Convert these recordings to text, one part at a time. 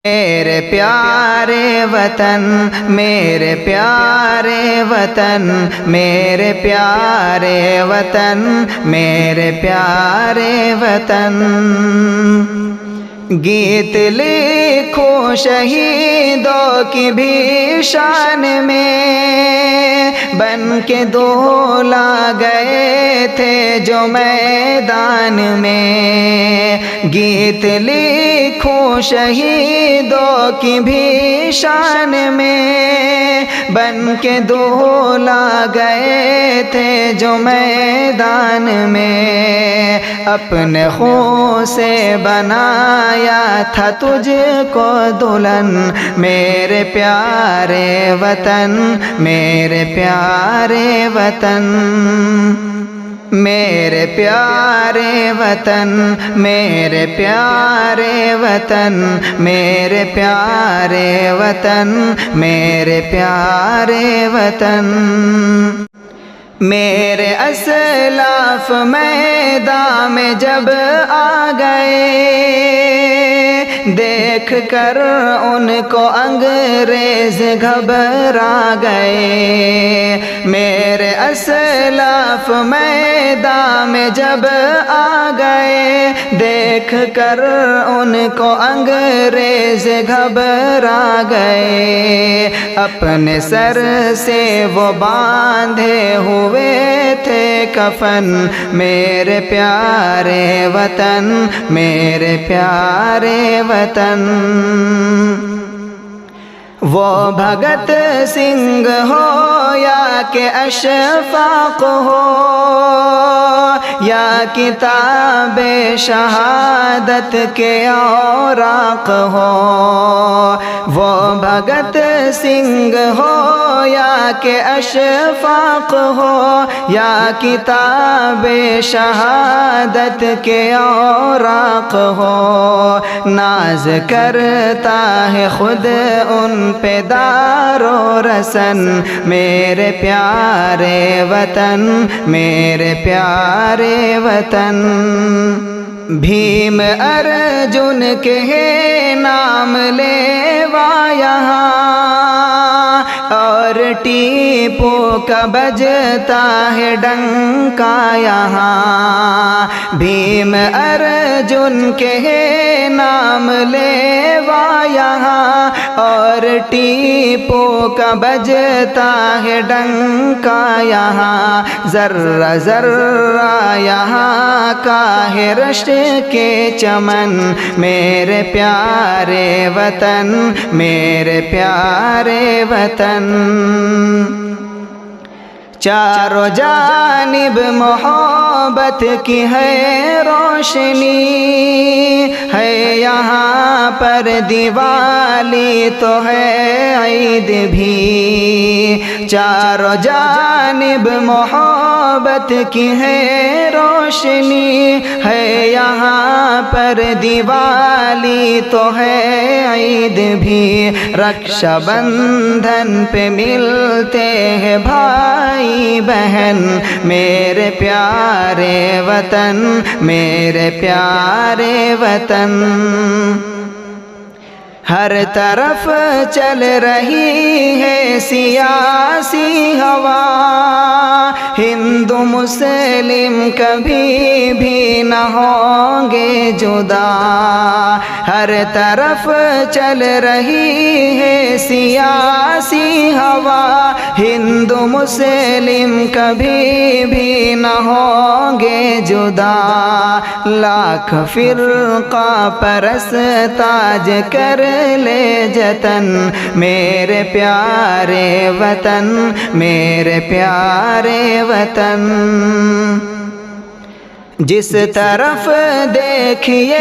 میرے پیارے وطن، میرے پیارے وطن، میرے پیارے وطن، میرے پیارے وطن، گیت لکھو شہیدوں کی بھی شان میں، بن کے دولا گئے تھے جو میدان میں، گیت لکھو شہیدوں کی بھی شان میں، بن کے دولا گئے تھے جو میدان میں، اپنے خون سے بنایا تھا تجھ کو دلہن، میرے پیارے وطن، میرے پیارے وطن، میرے پیارے وطن، میرے پیارے وطن، میرے پیارے وطن، میرے پیارے وطن، میرے اسلاف میدان میں جب آ گئے، دیکھ کر ان کو انگریز گھبرا گئے، میرے اسلاف میدان میں جب آ گئے، دیکھ کر ان کو انگریز گھبرا گئے، اپنے سر سے وہ باندھے ہوئے تھے کفن، میرے پیارے وطن، میرے پیارے وطن، وہ بھگت سنگھ ہو یا کہ اشفاق ہو یا کتاب شہادت کے اوراق ہو، وہ بھگت سنگھ ہو یا کہ اشفاق ہو یا کتاب شہادت کے اوراق ہو، ناز کرتا ہے خود ان پہ دار و رسن، میرے پیارے وطن، میرے پیارے وطن، بھیم ارجن کے نام لیوا یہاں، اور ٹیپو کا بجتا ہے ڈنکا یہاں، بھیم ارجن کے نام لیوا یہاں، اور ٹیپو کا بجتا ہے ڈنکا یہاں، ذرہ ذرہ یہاں کا ہے رشت کے چمن، میرے پیارے وطن، میرے پیارے وطن، چاروں جانب محبت کی ہے روشنی، ہے یہاں پر دیوالی تو ہے عید بھی، چاروں جانب محبت کی ہے روشنی، ہے یہاں پر دیوالی تو ہے عید بھی، رکشا بندھن پہ ملتے ہیں بھائی بہن، میرے پیارے وطن، میرے پیارے وطن، ہر طرف چل رہی ہے سیاسی ہوا، ہندو مسلم کبھی بھی نہ ہوں گے جدا، ہر طرف چل رہی ہے سیاسی ہوا، ہندو مسلم کبھی بھی نہ ہوں گے جدا، لاکھ فرقہ پرست تاج کر لے جتن، میرے پیارے وطن، میرے پیارے وطن، جس طرف دیکھیے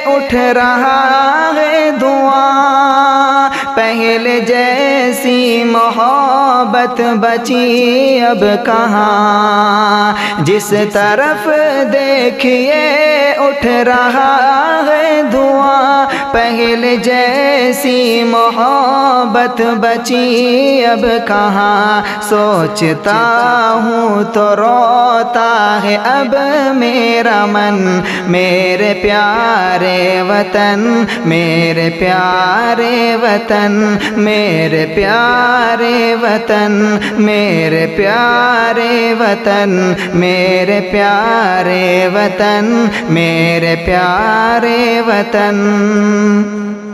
اٹھ رہا ہے دھواں، پہلے جیسی جیسی محبت بچی اب کہاں، جس طرف دیکھیے اٹھ رہا ہے دھواں، پہلے جیسی محبت بچی اب کہاں، سوچتا ہوں تو روتا ہے اب میرا من، میرے پیارے وطن، میرے پیارے وطن، میرے پیارے وطن، میرے پیارے وطن، میرے پیارے وطن، میرے پیارے وطن۔